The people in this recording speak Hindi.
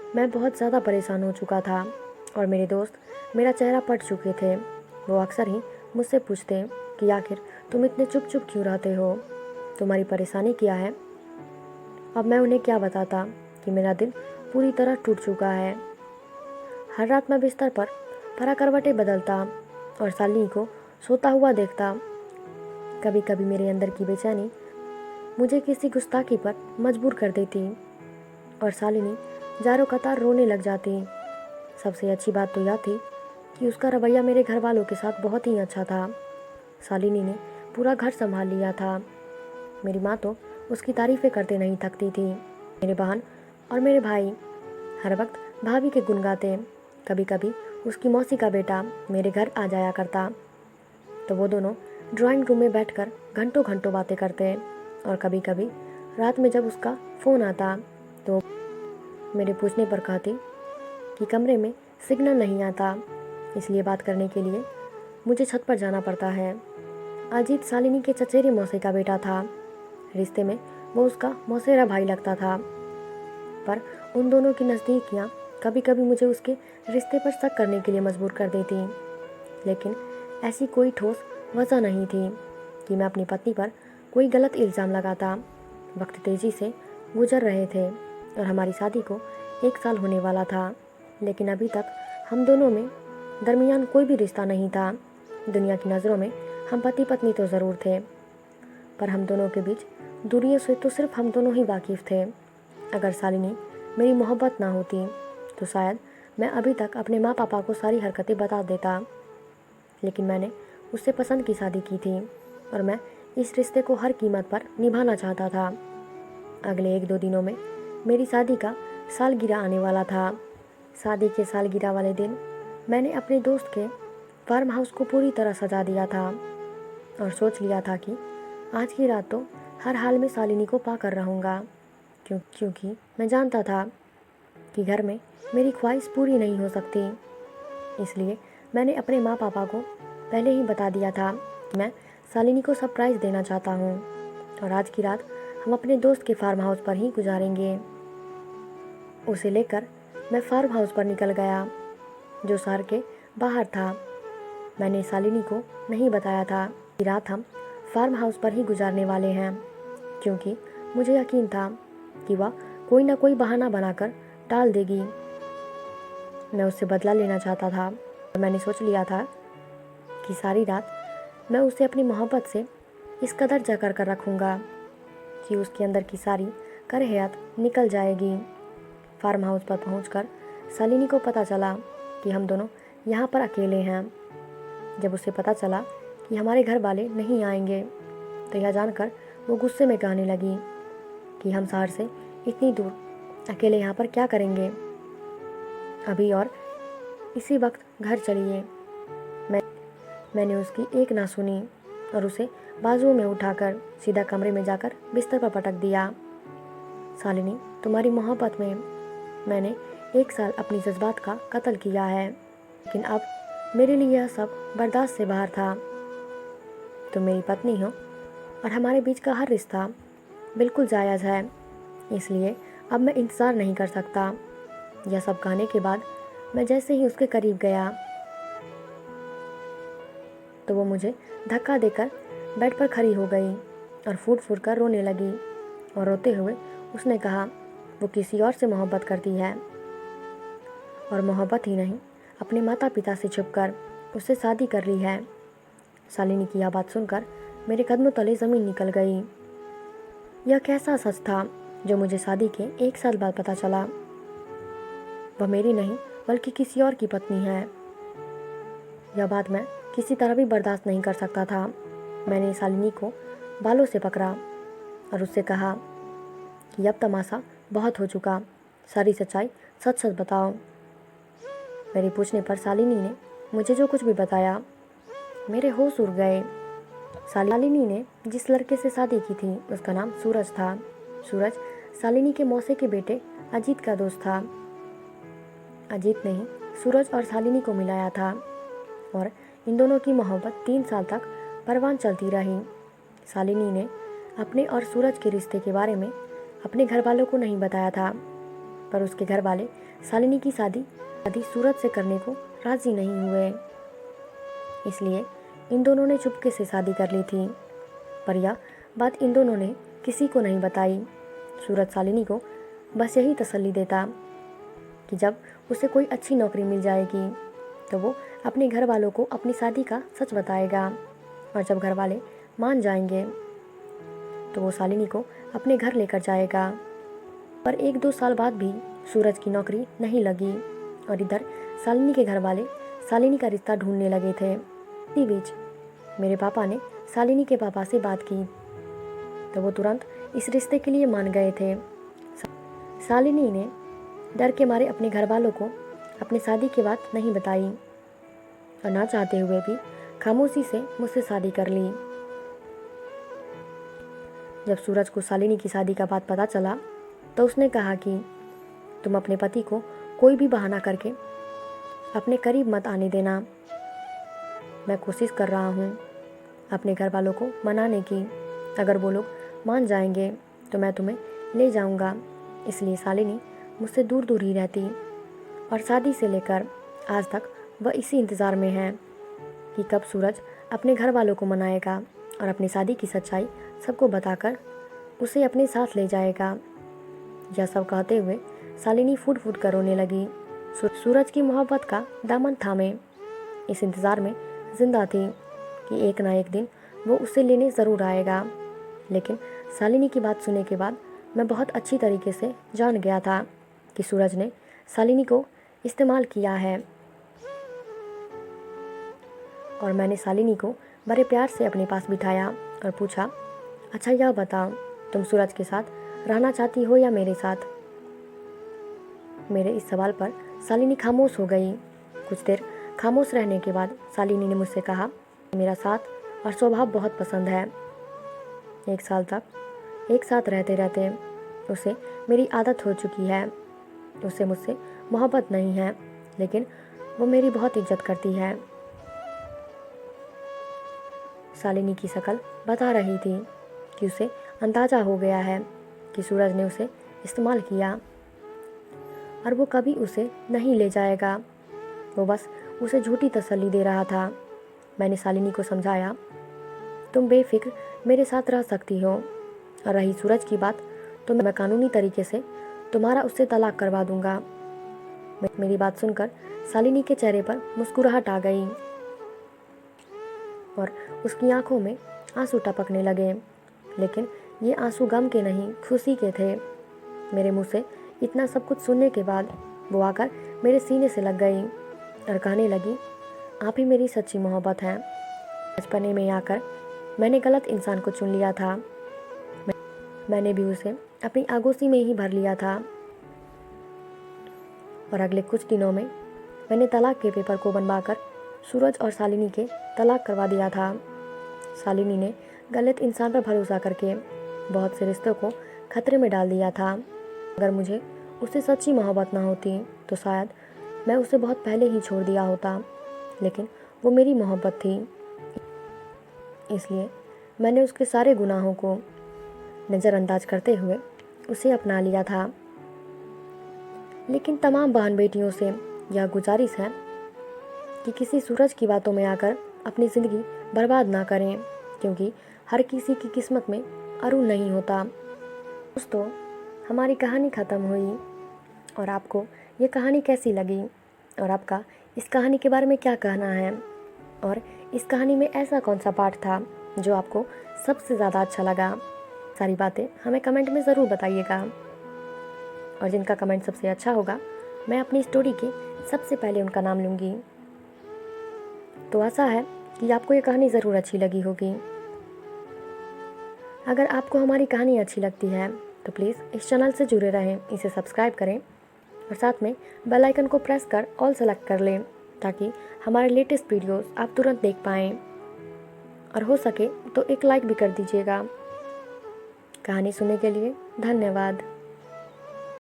मैं बहुत ज़्यादा परेशान हो चुका था और मेरे दोस्त मेरा चेहरा पढ़ चुके थे। वो अक्सर ही मुझसे पूछते कि आखिर तुम इतने चुप चुप क्यों रहते हो, तुम्हारी परेशानी क्या है। अब मैं उन्हें क्या बताता कि मेरा दिल पूरी तरह टूट चुका है। हर रात मैं बिस्तर पर परा करवटें बदलता और शालिनी को सोता हुआ देखता। कभी कभी मेरे अंदर की बेचैनी मुझे किसी गुस्ताखी पर मजबूर कर देती और शालिनी जारों कतार रोने लग जाती। सबसे अच्छी बात तो यह थी कि उसका रवैया मेरे घर वालों के साथ बहुत ही अच्छा था। शालिनी ने पूरा घर संभाल लिया था। मेरी माँ तो उसकी तारीफ़ें करते नहीं थकती थी। मेरे बहन और मेरे भाई हर वक्त भाभी के गुण गाते। कभी कभी उसकी मौसी का बेटा मेरे घर आ जाया करता तो वो दोनों ड्राइंग रूम में बैठकर घंटों घंटों बातें करते। और कभी कभी रात में जब उसका फ़ोन आता तो मेरे पूछने पर कहती कि कमरे में सिग्नल नहीं आता, इसलिए बात करने के लिए मुझे छत पर जाना पड़ता है। अजीत शालिनी के चचेरे मौसे का बेटा था। रिश्ते में वो उसका मौसेरा भाई लगता था, पर उन दोनों की नज़दीकियाँ कभी कभी मुझे उसके रिश्ते पर शक करने के लिए मजबूर कर देती। लेकिन ऐसी कोई ठोस वजह नहीं थी कि मैं अपनी पत्नी पर कोई गलत इल्ज़ाम लगाता। वक्त तेज़ी से गुजर रहे थे और हमारी शादी को 1 साल होने वाला था, लेकिन अभी तक हम दोनों में दरमियान कोई भी रिश्ता नहीं था। दुनिया की नज़रों में हम पति पत्नी तो ज़रूर थे, पर हम दोनों के बीच दूरियों से तो सिर्फ हम दोनों ही वाकिफ़ थे। अगर शालिनी मेरी मोहब्बत ना होती तो शायद मैं अभी तक अपने माँ पापा को सारी हरकतें बता देता। लेकिन मैंने उससे पसंद की शादी की थी और मैं इस रिश्ते को हर कीमत पर निभाना चाहता था। अगले 1-2 दिनों में मेरी शादी का सालगिरह आने वाला था। शादी के सालगिरह वाले दिन मैंने अपने दोस्त के फार्म हाउस को पूरी तरह सजा दिया था और सोच लिया था कि आज की रात तो हर हाल में शालिनी को पाकर रहूँगा, क्योंकि मैं जानता था कि घर में मेरी ख्वाहिश पूरी नहीं हो सकती। इसलिए मैंने अपने माँ पापा को पहले ही बता दिया था कि मैं शालिनी को सरप्राइज़ देना चाहता हूँ और आज की रात हम अपने दोस्त के फार्म हाउस पर ही गुजारेंगे। उसे लेकर मैं फार्म हाउस पर निकल गया, जो शहर के बाहर था। मैंने शालिनी को नहीं बताया था कि रात हम फार्म हाउस पर ही गुजारने वाले हैं, क्योंकि मुझे यकीन था कि वह कोई ना कोई बहाना बनाकर टाल देगी। मैं उससे बदला लेना चाहता था और मैंने सोच लिया था कि सारी रात मैं उसे अपनी मोहब्बत से इस कदर जकड़ कर रखूँगा कि उसके अंदर की सारी करहयत निकल जाएगी। फार्म हाउस पर पहुंचकर शालिनी को पता चला कि हम दोनों यहाँ पर अकेले हैं। जब उसे पता चला कि हमारे घर वाले नहीं आएंगे तो यह जानकर वो गुस्से में कहने लगी कि हम शहर से इतनी दूर अकेले यहाँ पर क्या करेंगे, अभी और इसी वक्त घर चलिए। मैंने उसकी एक ना सुनी और उसे बाजुओं में उठाकर सीधा कमरे में जाकर बिस्तर पर पटक दिया। शालिनी, तुम्हारी मोहब्बत में मैंने 1 साल अपनी जज्बात का कत्ल किया है, लेकिन अब मेरे लिए यह सब बर्दाश्त से बाहर था। तुम मेरी पत्नी हो और हमारे बीच का हर रिश्ता बिल्कुल जायज़ है, इसलिए अब मैं इंतज़ार नहीं कर सकता। यह सब कहने के बाद मैं जैसे ही उसके करीब गया तो वो मुझे धक्का देकर बेड पर खड़ी हो गई और फूट फूट कर रोने लगी और रोते हुए उसने कहा वो किसी और से मोहब्बत करती है और मोहब्बत ही नहीं, अपने माता पिता से छुपकर उससे शादी कर ली है। शालिनी की यह बात सुनकर मेरे कदमों तले ज़मीन निकल गई। यह कैसा सच था जो मुझे शादी के 1 साल बाद पता चला। वह मेरी नहीं बल्कि किसी और की पत्नी है। यह बात मैं किसी तरह भी बर्दाश्त नहीं कर सकता था। मैंने शालिनी को बालों से पकड़ा और उससे कहा कि अब तमाशा बहुत हो चुका, सारी सच्चाई सच सच बताओ। मेरे पूछने पर शालिनी ने मुझे जो कुछ भी बताया, मेरे होश उड़ गए। शालिनी ने जिस लड़के से शादी की थी उसका नाम सूरज था। सूरज शालिनी के मौसे के बेटे अजीत का दोस्त था। अजीत ने ही सूरज और शालिनी को मिलाया था और इन दोनों की मोहब्बत 3 साल तक परवान चलती रही। शालिनी ने अपने और सूरज के रिश्ते के बारे में अपने घर वालों को नहीं बताया था, पर उसके घर वाले शालिनी की शादी सूरज से करने को राज़ी नहीं हुए। इसलिए इन दोनों ने चुपके से शादी कर ली थी। पर यह बात इन दोनों ने किसी को नहीं बताई। सूरज शालिनी को बस यही तसल्ली देता कि जब उसे कोई अच्छी नौकरी मिल जाएगी तो वो अपने घर वालों को अपनी शादी का सच बताएगा, और जब घर वाले मान जाएंगे तो वो शालिनी को अपने घर लेकर जाएगा। पर 1-2 साल बाद भी सूरज की नौकरी नहीं लगी और इधर शालिनी के घर वाले शालिनी का रिश्ता ढूंढने लगे थे। इसी बीच मेरे पापा ने शालिनी के पापा से बात की तो वो तुरंत इस रिश्ते के लिए मान गए थे। शालिनी ने डर के मारे अपने घर वालों को अपनी शादी की बात नहीं बताई और ना चाहते हुए भी खामोशी से मुझसे शादी कर ली। जब सूरज को शालिनी की शादी का बात पता चला तो उसने कहा कि तुम अपने पति को कोई भी बहाना करके अपने करीब मत आने देना। मैं कोशिश कर रहा हूँ अपने घर वालों को मनाने की। अगर वो लोग मान जाएंगे तो मैं तुम्हें ले जाऊँगा। इसलिए शालिनी मुझसे दूर दूर ही रहती और शादी से लेकर आज तक वह इसी इंतज़ार में है कि कब सूरज अपने घर वालों को मनाएगा और अपनी शादी की सच्चाई सबको बताकर उसे अपने साथ ले जाएगा। यह सब कहते हुए शालिनी फूट फूट कर रोने लगी। सूरज की मोहब्बत का दामन थामे इस इंतज़ार में जिंदा थी कि एक ना एक दिन वो उसे लेने ज़रूर आएगा। लेकिन शालिनी की बात सुनने के बाद मैं बहुत अच्छी तरीके से जान गया था कि सूरज ने शालिनी को इस्तेमाल किया है। और मैंने शालिनी को बड़े प्यार से अपने पास बिठाया और पूछा, अच्छा यह बताओ, तुम सूरज के साथ रहना चाहती हो या मेरे साथ? मेरे इस सवाल पर शालिनी खामोश हो गई। कुछ देर खामोश रहने के बाद शालिनी ने मुझसे कहा, मेरा साथ और स्वभाव बहुत पसंद है। 1 साल तक एक साथ रहते रहते उसे मेरी आदत हो चुकी है। उसे मुझसे मोहब्बत नहीं है, लेकिन वो मेरी बहुत इज्जत करती है। शालिनी की शक्ल बता रही थी कि उसे अंदाज़ा हो गया है कि सूरज ने उसे इस्तेमाल किया और वो कभी उसे नहीं ले जाएगा। वो बस उसे झूठी तसल्ली दे रहा था। मैंने शालिनी को समझाया, तुम बेफिक्र मेरे साथ रह सकती हो, और रही सूरज की बात तो मैं कानूनी तरीके से तुम्हारा उससे तलाक करवा दूंगा। मेरी बात सुनकर शालिनी के चेहरे पर मुस्कुराहट आ गई और उसकी आंखों में आंसू टपकने लगे, लेकिन ये आंसू गम के नहीं, खुशी के थे। मेरे मुंह से इतना सब कुछ सुनने के बाद वो आकर मेरे सीने से लग गई और कहने लगी, आप ही मेरी सच्ची मोहब्बत हैं। बचपने में आकर मैंने गलत इंसान को चुन लिया था। मैंने भी उसे अपनी आगोशी में ही भर लिया था और अगले कुछ दिनों में मैंने तलाक के पेपर को बनवाकर सूरज और शालिनी के तलाक करवा दिया था। शालिनी ने गलत इंसान पर भरोसा करके बहुत से रिश्तों को खतरे में डाल दिया था। अगर मुझे उससे सच्ची मोहब्बत ना होती तो शायद मैं उसे बहुत पहले ही छोड़ दिया होता, लेकिन वो मेरी मोहब्बत थी, इसलिए मैंने उसके सारे गुनाहों को नज़रअंदाज करते हुए उसे अपना लिया था। लेकिन तमाम बहन बेटियों से यह गुजारिश है कि किसी सूरज की बातों में आकर अपनी ज़िंदगी बर्बाद ना करें, क्योंकि हर किसी की किस्मत में अरुण नहीं होता। दोस्तों, हमारी कहानी ख़त्म हुई और आपको ये कहानी कैसी लगी और आपका इस कहानी के बारे में क्या कहना है, और इस कहानी में ऐसा कौन सा पार्ट था जो आपको सबसे ज़्यादा अच्छा लगा? सारी बातें हमें कमेंट में ज़रूर बताइएगा, और जिनका कमेंट सबसे अच्छा होगा मैं अपनी स्टोरी के सबसे पहले उनका नाम लूँगी। तो आशा है कि आपको ये कहानी ज़रूर अच्छी लगी होगी। अगर आपको हमारी कहानी अच्छी लगती है तो प्लीज़ इस चैनल से जुड़े रहें, इसे सब्सक्राइब करें और साथ में बेल आइकन को प्रेस कर ऑल सेलेक्ट कर लें, ताकि हमारे लेटेस्ट वीडियोस आप तुरंत देख पाएँ, और हो सके तो एक लाइक भी कर दीजिएगा। कहानी सुनने के लिए धन्यवाद।